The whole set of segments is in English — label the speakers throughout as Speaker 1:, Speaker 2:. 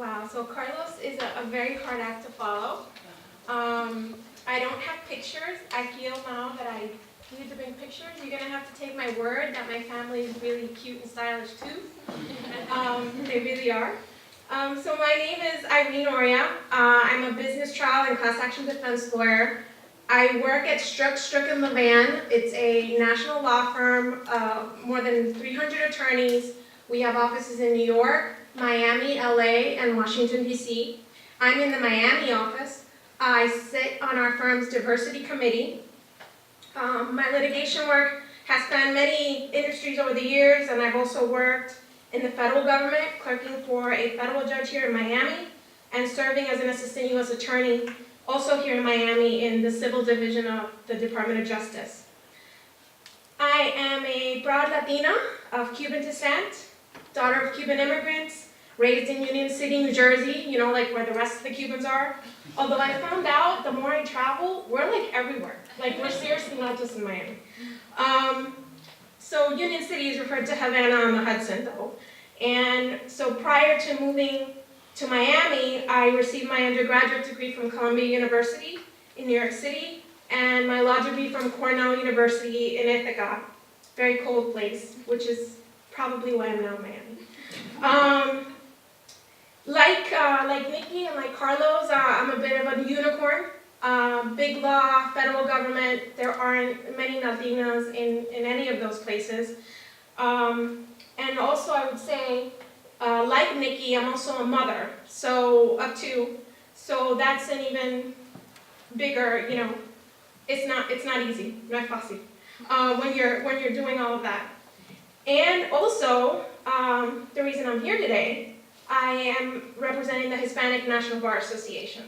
Speaker 1: Wow, so Carlos is a very hard act to follow. I don't have pictures. I feel now that I need to bring pictures. You're gonna have to take my word that my family is really cute and stylish too. They really are. So my name is Irene Oria. I'm a business trial and class action defense lawyer. I work at Strick & Levan. It's a national law firm, more than 300 attorneys. We have offices in New York, Miami, LA, and Washington, D.C. I'm in the Miami office. I sit on our firm's diversity committee. My litigation work has spanned many industries over the years, and I've also worked in the federal government, clerking for a federal judge here in Miami, and serving as an assistant U.S. attorney, also here in Miami in the civil division of the Department of Justice. I am a proud Latina of Cuban descent, daughter of Cuban immigrants, raised in Union City, New Jersey, you know, like where the rest of the Cubans are. Although I found out the more I travel, we're like everywhere. Like we're seriously not just in Miami. So Union City is referred to Havana on the Hudson though. And so prior to moving to Miami, I received my undergraduate degree from Columbia University in New York City and my law degree from Cornell University in Ithaca, very cold place, which is probably why I'm now in Miami. Like Nikki and like Carlos, I'm a bit of a unicorn. Big law, federal government, there aren't many Latinas in any of those places. And also I would say, like Nikki, I'm also a mother, so of two. So that's an even bigger, you know, it's not easy, not fácil, when you're doing all of that. And also, the reason I'm here today, I am representing the Hispanic National Bar Association.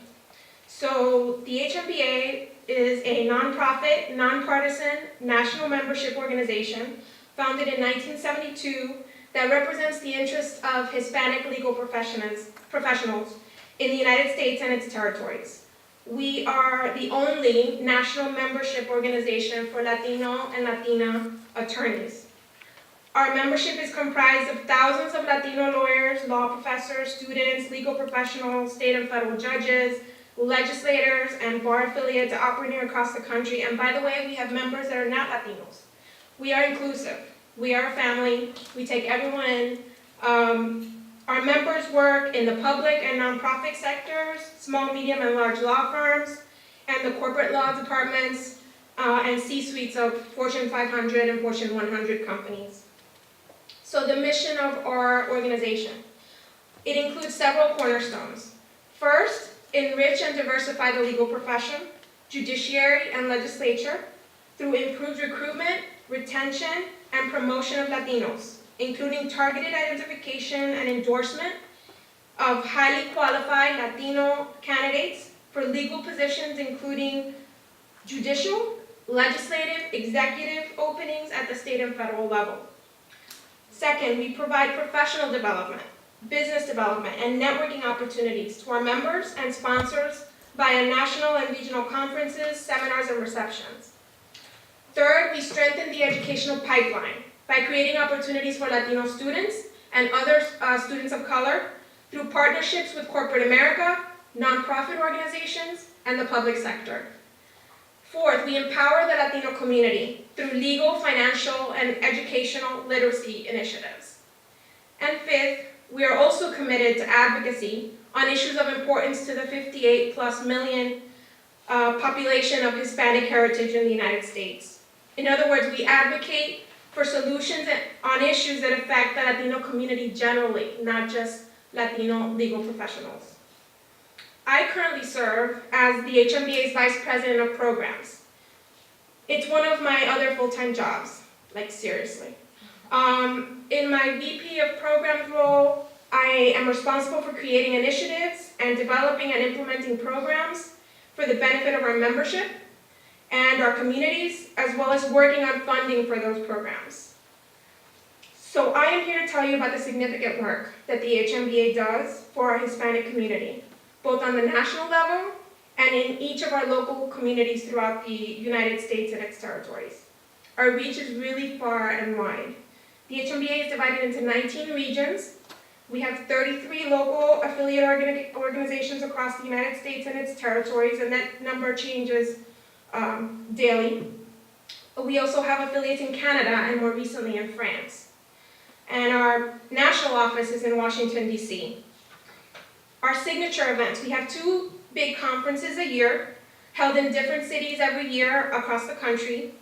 Speaker 1: So the HNBA is a nonprofit, nonpartisan, national membership organization founded in 1972 that represents the interests of Hispanic legal professionals in the United States and its territories. We are the only national membership organization for Latino and Latina attorneys. Our membership is comprised of thousands of Latino lawyers, law professors, students, legal professionals, state and federal judges, legislators, and bar affiliates operating across the country. And by the way, we have members that are not Latinos. We are inclusive. We are a family. We take everyone in. Our members work in the public and nonprofit sectors, small, medium, and large law firms, and the corporate law departments and C-suites of Fortune 500 and Fortune 100 companies. So the mission of our organization, it includes several cornerstones. First, enrich and diversify the legal profession, judiciary, and legislature through improved recruitment, retention, and promotion of Latinos, including targeted identification and endorsement of highly qualified Latino candidates for legal positions including judicial, legislative, executive openings at the state and federal level. Second, we provide professional development, business development, and networking opportunities to our members and sponsors via national and regional conferences, seminars, and receptions. Third, we strengthen the educational pipeline by creating opportunities for Latino students and other students of color through partnerships with corporate America, nonprofit organizations, and the public sector. Fourth, we empower the Latino community through legal, financial, and educational literacy initiatives. And fifth, we are also committed to advocacy on issues of importance to the 58+ million population of Hispanic heritage in the United States. In other words, we advocate for solutions on issues that affect the Latino community generally, not just Latino legal professionals. I currently serve as the HNBA's Vice President of Programs. It's one of my other full-time jobs, like seriously. In my VP of Programs role, I am responsible for creating initiatives and developing and implementing programs for the benefit of our membership and our communities, as well as working on funding for those programs. So I am here to tell you about the significant work that the HNBA does for our Hispanic community, both on the national level and in each of our local communities throughout the United States and its territories. Our reach is really far and wide. The HNBA is divided into 19 regions We have 33 local affiliate organizations across the United States and its territories, and that number changes daily. We also have affiliates in Canada and more recently in France. And our national office is in Washington, D.C. Our signature events, we have 2 big conferences a year, held in different cities every year across the country.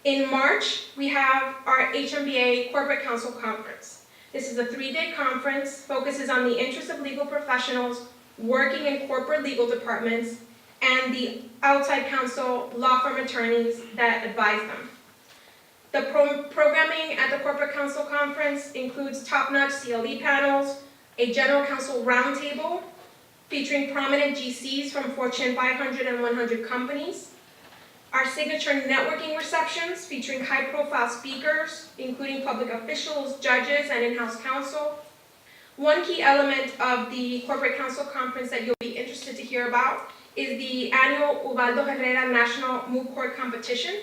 Speaker 1: In March, we have our HMBA Corporate Council Conference. This is a 3-day conference, focuses on the interests of legal professionals working in corporate legal departments and the outside counsel law firm attorneys that advise them. The programming at the Corporate Council Conference includes top-notch CLE panels, a general counsel roundtable featuring prominent GCs from Fortune 500 and 100 companies, our signature networking receptions featuring high-profile speakers, including public officials, judges, and in-house counsel. One key element of the Corporate Council Conference that you'll be interested to hear about is the annual Ubaldo Herrera National Moot Court Competition,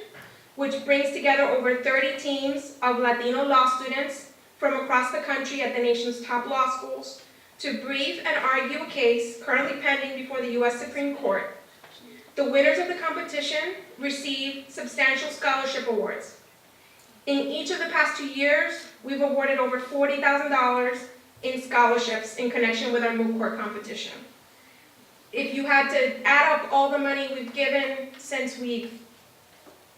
Speaker 1: which brings together over 30 teams of Latino law students from across the country at the nation's top law schools to brief and argue a case currently pending before the U.S. Supreme Court. The winners of the competition receive substantial scholarship awards. In each of the past 2 years, we've awarded over $40,000 in scholarships in connection with our moot court competition. If you had to add up all the money we've given since the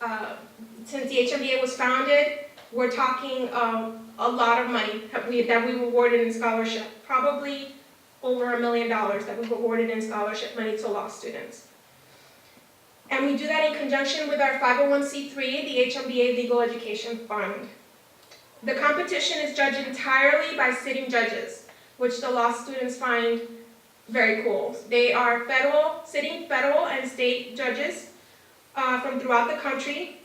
Speaker 1: HMBA was founded, we're talking a lot of money that we've awarded in scholarship, probably over $1 million that we've awarded in scholarship money to law students. And we do that in conjunction with our 501c3, the HMBA Legal Education Fund. The competition is judged entirely by sitting judges, which the law students find very cool. They are sitting federal and state judges from throughout the country,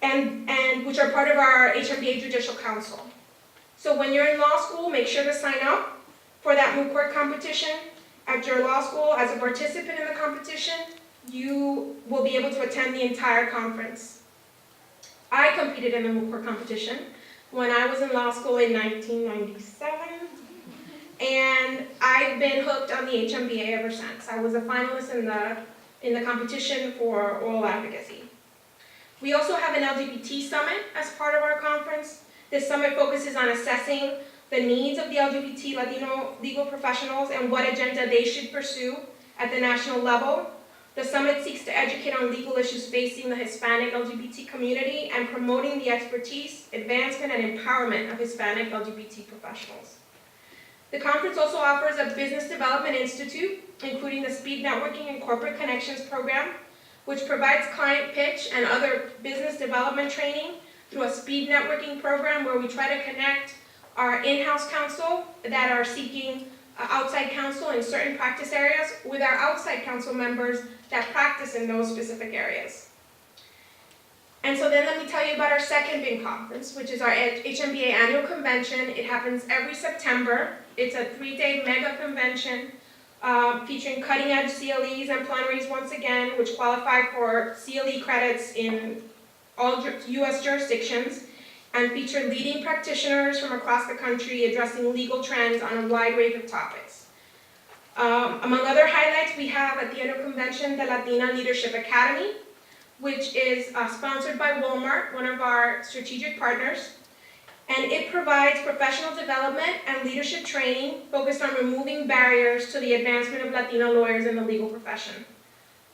Speaker 1: and which are part of our HMBA Judicial Council. So when you're in law school, make sure to sign up for that moot court competition. At your law school, as a participant in the competition, you will be able to attend the entire conference. I competed in the moot court competition when I was in law school in 1997, and I've been hooked on the HMBA ever since. I was a finalist in the competition for oral advocacy. We also have an LGBT summit as part of our conference. This summit focuses on assessing the needs of the LGBT Latino legal professionals and what agenda they should pursue at the national level. The summit seeks to educate on legal issues facing the Hispanic LGBT community and promoting the expertise, advancement, and empowerment of Hispanic LGBT professionals. The conference also offers a Business Development Institute, including the Speed Networking and Corporate Connections program, which provides client pitch and other business development training through a speed networking program where we try to connect our in-house counsel that are seeking outside counsel in certain practice areas with our outside counsel members that practice in those specific areas. And so then let me tell you about our second big conference, which is our HMBA annual convention. It happens every September. It's a 3-day mega convention featuring cutting-edge CLEs and plenaries once again, which qualify for CLE credits in all U.S. jurisdictions, and feature leading practitioners from across the country addressing legal trends on a wide range of topics. Among other highlights, we have at the annual convention the Latina Leadership Academy, which is sponsored by Walmart, one of our strategic partners, and it provides professional development and leadership training focused on removing barriers to the advancement of Latino lawyers in the legal profession.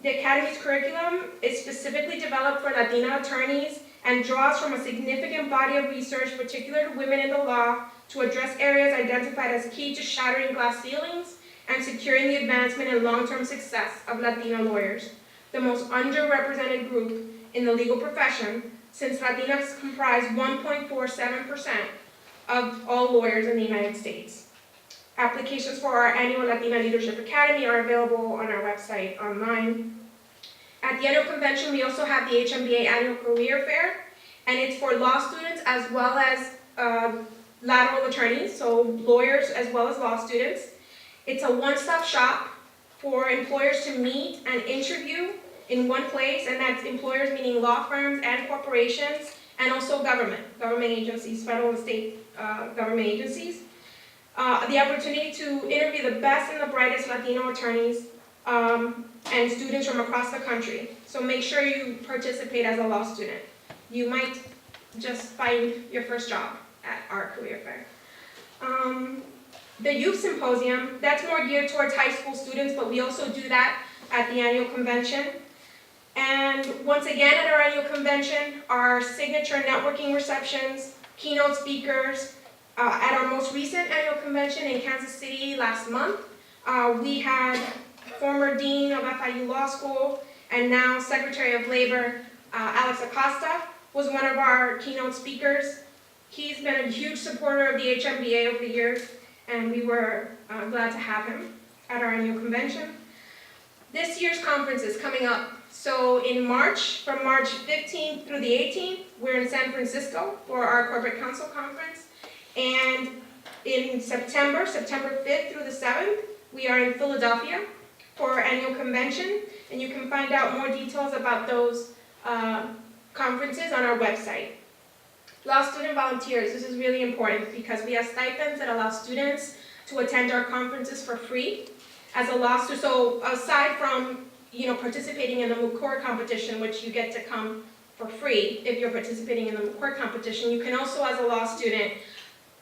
Speaker 1: The Academy's curriculum is specifically developed for Latina attorneys and draws from a significant body of research particular to women in the law to address areas identified as key to shattering glass ceilings and securing the advancement and long-term success of Latino lawyers, the most underrepresented group in the legal profession, since Latinas comprise 1.47% of all lawyers in the United States. Applications for our annual Latina Leadership Academy are available on our website online. At the annual convention, we also have the HMBA Annual Career Fair, and it's for law students as well as lateral attorneys, so lawyers as well as law students. It's a one-stop shop for employers to meet and interview in one place, and that's employers meaning law firms and corporations, and also government agencies, federal and state government agencies. the opportunity to interview the best and the brightest Latino attorneys and students from across the country. So make sure you participate as a law student. You might just find your first job at our career fair. The Youth Symposium, that's more geared towards high school students, but we also do that at the annual convention. And once again at our annual convention, our signature networking receptions, keynote speakers. At our most recent annual convention in Kansas City last month, we had former Dean of FIU Law School and now Secretary of Labor, Alex Acosta, was one of our keynote speakers. He's been a huge supporter of the HMBA over the years, and we were glad to have him at our annual convention. This year's conference is coming up. So in March, from March 15th through the 18th, we're in San Francisco for our Corporate Council Conference. And in September 5th through the 7th, we are in Philadelphia for our annual convention. And you can find out more details about those conferences on our website. Law student volunteers, this is really important because we have stipends that allow students to attend our conferences for free as a law student. So aside from participating in the McCourt competition, which you get to come for free if you're participating in the McCourt competition, you can also, as a law student,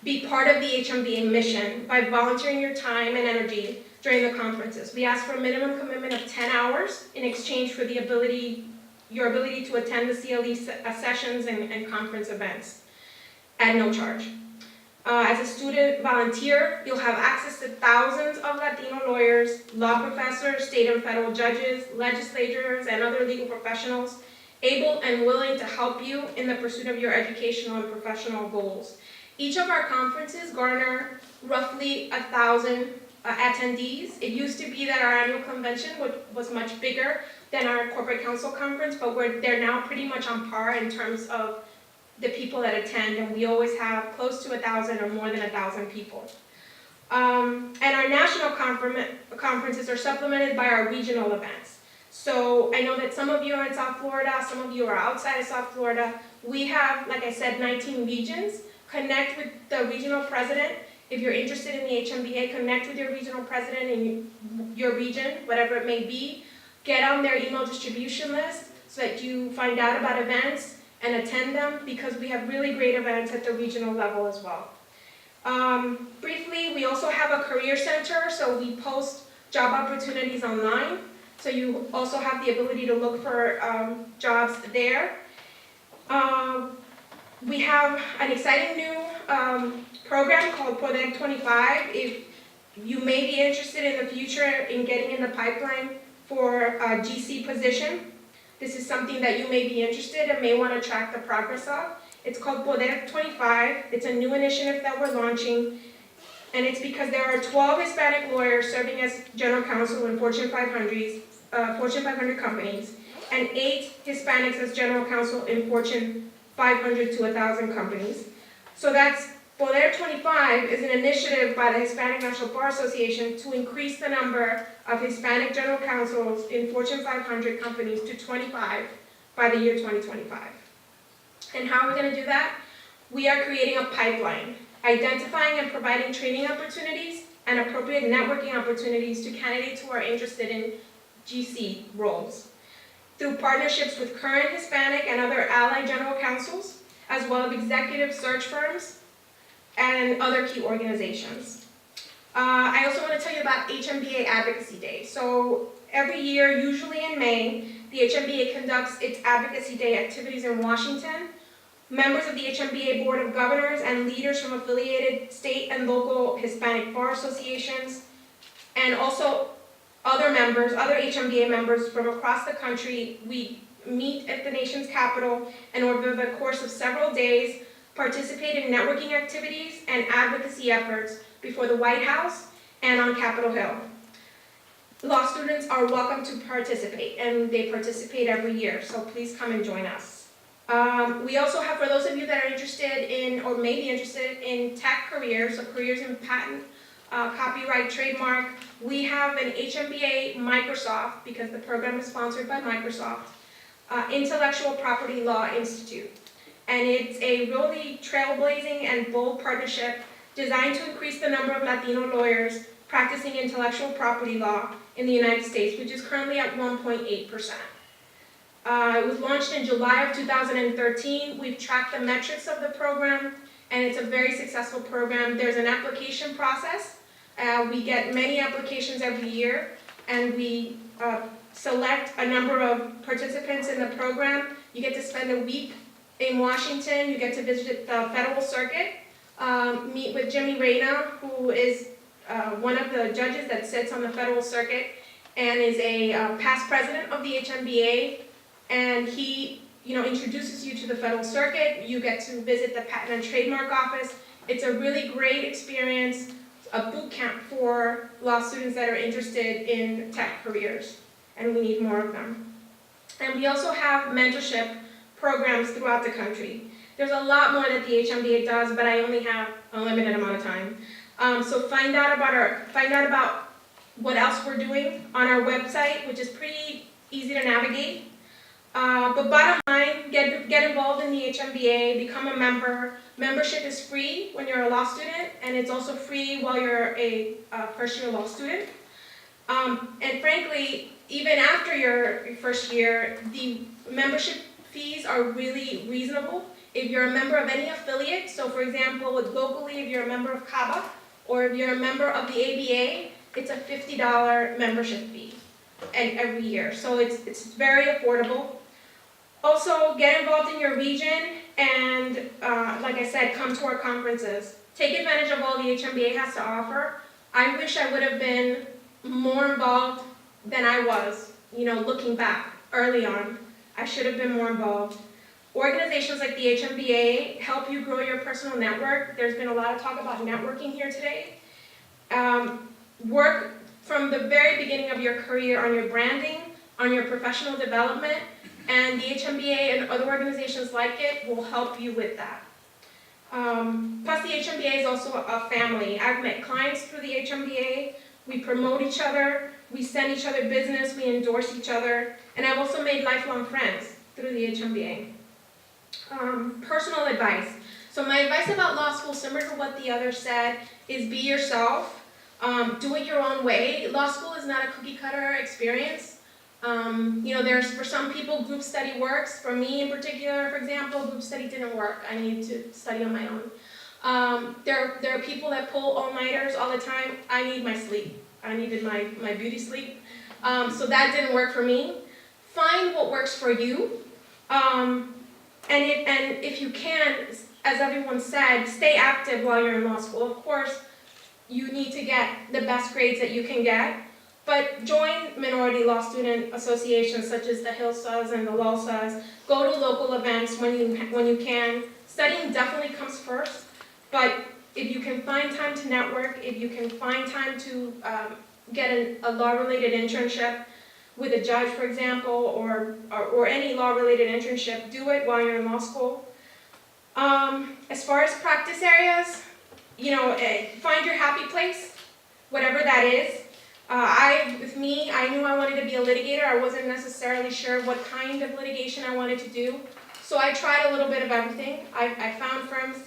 Speaker 1: be part of the HMBA mission by volunteering your time and energy during the conferences. We ask for a minimum commitment of 10 hours in exchange for your ability to attend the CLE sessions and conference events at no charge. As a student volunteer, you'll have access to thousands of Latino lawyers, law professors, state and federal judges, legislators, and other legal professionals able and willing to help you in the pursuit of your educational and professional goals. Each of our conferences garner roughly 1,000 attendees. It used to be that our annual convention was much bigger than our corporate council conference, but they're now pretty much on par in terms of the people that attend, and we always have close to 1,000 or more than 1,000 people. And our national conferences are supplemented by our regional events. So I know that some of you are in South Florida, some of you are outside of South Florida. We have, like I said, 19 regions. Connect with the regional president. If you're interested in the HMBA, connect with your regional president in your region, whatever it may be. Get on their email distribution list so that you find out about events and attend them, because we have really great events at the regional level as well. Briefly, we also have a career center, so we post job opportunities online. So you also have the ability to look for jobs there. We have an exciting new program called Poder 25. If you may be interested in the future in getting in the pipeline for a GC position, this is something that you may be interested and may want to track the progress of. It's called Poder 25. It's a new initiative that we're launching, and it's because there are 12 Hispanic lawyers serving as general counsel in Fortune 500 companies, and 8 Hispanics as general counsel in Fortune 500 to 1,000 companies. So that's Poder 25 is an initiative by the Hispanic National Bar Association to increase the number of Hispanic general counsels in Fortune 500 companies to 25 by the year 2025. And how are we going to do that? We are creating a pipeline, identifying and providing training opportunities and appropriate networking opportunities to candidates who are interested in GC roles, through partnerships with current Hispanic and other allied general counsels, as well as executive search firms and other key organizations. I also want to tell you about HMBA Advocacy Day. So every year, usually in May, the HMBA conducts its Advocacy Day activities in Washington. Members of the HMBA Board of Governors and leaders from affiliated state and local Hispanic bar associations, and also other HMBA members from across the country, we meet at the nation's capital and over the course of several days participate in networking activities and advocacy efforts before the White House and on Capitol Hill. Law students are welcome to participate, and they participate every year, so please come and join us. We also have, for those of you that are interested in, or may be interested in tech careers, so careers in patent, copyright, trademark, we have an HMBA Microsoft, because the program is sponsored by Microsoft, Intellectual Property Law Institute. And it's a really trailblazing and bold partnership designed to increase the number of Latino lawyers practicing intellectual property law in the United States, which is currently at 1.8%. It was launched in July of 2013. We've tracked the metrics of the program, and it's a very successful program. There's an application process. We get many applications every year, and we select a number of participants in the program. You get to spend a week in Washington. You get to visit the federal circuit, meet with Jimmy Reyna, who is one of the judges that sits on the federal circuit and is a past president of the HMBA. And he, introduces you to the federal circuit. You get to visit the Patent and Trademark Office. It's a really great experience, a boot camp for law students that are interested in tech careers, and we need more of them. And we also have mentorship programs throughout the country. There's a lot more that the HMBA does, but I only have a limited amount of time. So find out about what else we're doing on our website, which is pretty easy to navigate. But bottom line, get involved in the HMBA, become a member. Membership is free when you're a law student, and it's also free while you're a first-year law student. And frankly, even after your first year, the membership fees are really reasonable. If you're a member of any affiliate, so for example, locally, if you're a member of CABA, or if you're a member of the ABA, it's a $50 membership fee every year. So it's very affordable. Also, get involved in your region and, like I said, come to our conferences. Take advantage of all the HMBA has to offer. I wish I would have been more involved than I was, looking back early on. I should have been more involved. Organizations like the HMBA help you grow your personal network. There's been a lot of talk about networking here today. Work from the very beginning of your career on your branding, on your professional development, and the HMBA and other organizations like it will help you with that. Plus the HMBA is also a family. I've met clients through the HMBA. We promote each other, we send each other business, we endorse each other, and I've also made lifelong friends through the HMBA. Personal advice. So my advice about law school, similar to what the other said, is be yourself. Do it your own way. Law school is not a cookie cutter experience. There's, for some people, group study works. For me in particular, for example, group study didn't work. I needed to study on my own. There are people that pull all-nighters all the time. I need my sleep. I needed my beauty sleep. So that didn't work for me. Find what works for you. And if you can, as everyone said, stay active while you're in law school. Of course, you need to get the best grades that you can get. But join minority law student associations such as the HILSAs and the LALSAs. Go to local events when you can. Studying definitely comes first, but if you can find time to network, if you can find time to get a law-related internship with a judge, for example, or any law-related internship, do it while you're in law school. As far as practice areas, find your happy place, whatever that is. With me, I knew I wanted to be a litigator. I wasn't necessarily sure what kind of litigation I wanted to do. So I tried a little bit of everything. I found firms,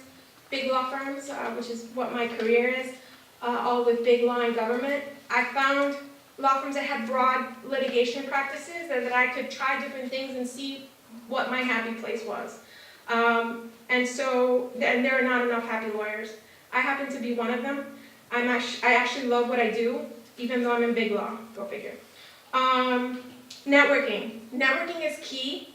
Speaker 1: big law firms, which is what my career is, all with big law and government. I found law firms that had broad litigation practices and that I could try different things and see what my happy place was. And there are not enough happy lawyers. I happen to be one of them. I actually love what I do, even though I'm in big law, go figure. Networking. Networking is key.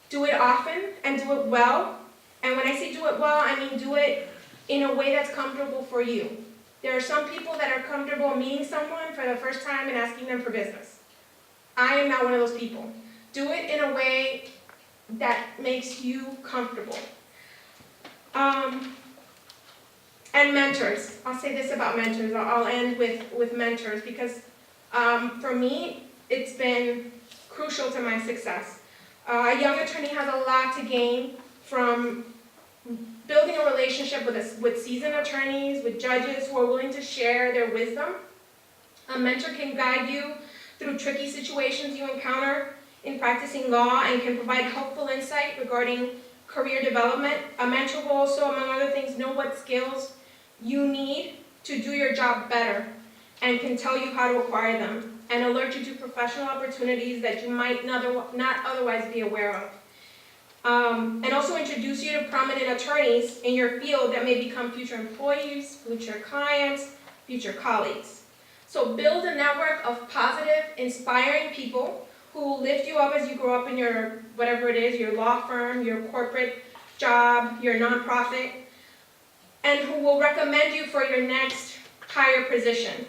Speaker 1: Do it often and do it well. And when I say do it well, I mean do it in a way that's comfortable for you. There are some people that are comfortable meeting someone for the first time and asking them for business. I am not one of those people. Do it in a way that makes you comfortable. And mentors. I'll say this about mentors. I'll end with mentors because for me, it's been crucial to my success. A young attorney has a lot to gain from building a relationship with seasoned attorneys, with judges who are willing to share their wisdom. A mentor can guide you through tricky situations you encounter in practicing law and can provide helpful insight regarding career development. A mentor will also, among other things, know what skills you need to do your job better and can tell you how to acquire them and alert you to professional opportunities that you might not otherwise be aware of. And also introduce you to prominent attorneys in your field that may become future employees, future clients, future colleagues. So build a network of positive, inspiring people who will lift you up as you grow up in your, whatever it is, your law firm, your corporate job, your nonprofit, and who will recommend you for your next higher position.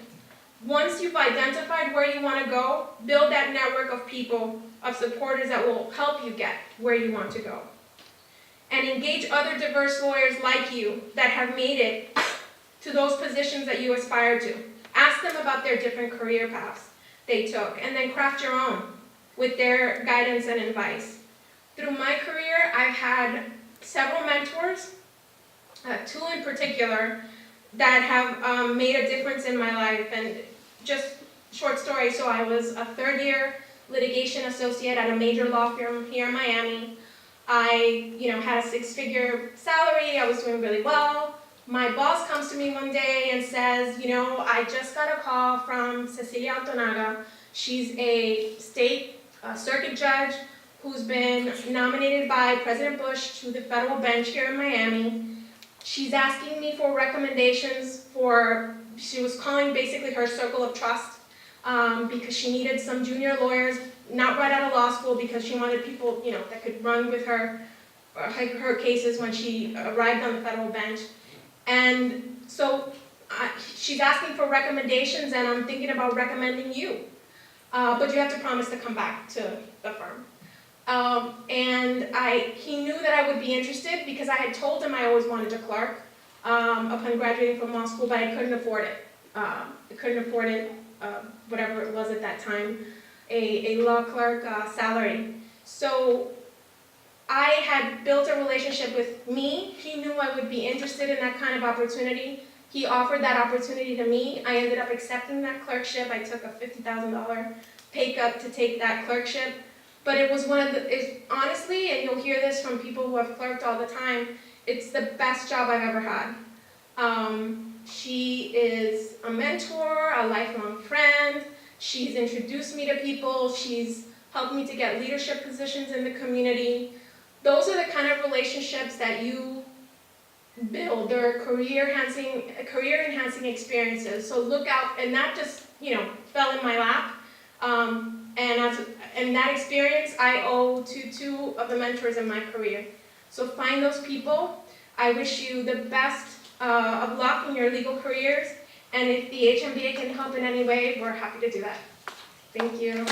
Speaker 1: Once you've identified where you want to go, build that network of people, of supporters that will help you get where you want to go. And engage other diverse lawyers like you that have made it to those positions that you aspire to. Ask them about their different career paths they took, and then craft your own with their guidance and advice. Through my career, I've had several mentors, two in particular, that have made a difference in my life. And just short story, so I was a third-year litigation associate at a major law firm here in Miami. I, had a six-figure salary. I was doing really well. My boss comes to me one day and says, I just got a call from Cecilia Altonaga. She's a state circuit judge who's been nominated by President Bush to the federal bench here in Miami. She's asking me for recommendations she was calling basically her circle of trust because she needed some junior lawyers, not right out of law school, because she wanted people, that could run with her cases when she arrived on the federal bench. And so she's asking for recommendations, and I'm thinking about recommending you. But you have to promise to come back to the firm. And he knew that I would be interested because I had told him I always wanted to clerk upon graduating from law school, but I couldn't afford it. Whatever it was at that time, a law clerk salary. So I had built a relationship with me. He knew I would be interested in that kind of opportunity. He offered that opportunity to me. I ended up accepting that clerkship. I took a $50,000 pay cut to take that clerkship. But it was honestly, and you'll hear this from people who have clerked all the time, it's the best job I've ever had. She is a mentor, a lifelong friend. She's introduced me to people. She's helped me to get leadership positions in the community. Those are the kind of relationships that you build. They're career-enhancing experiences. So look out, and that just, fell in my lap. And that experience I owe to two of the mentors in my career. So find those people. I wish you the best of luck in your legal careers. And if the HMBA can help in any way, we're happy to do that. Thank you.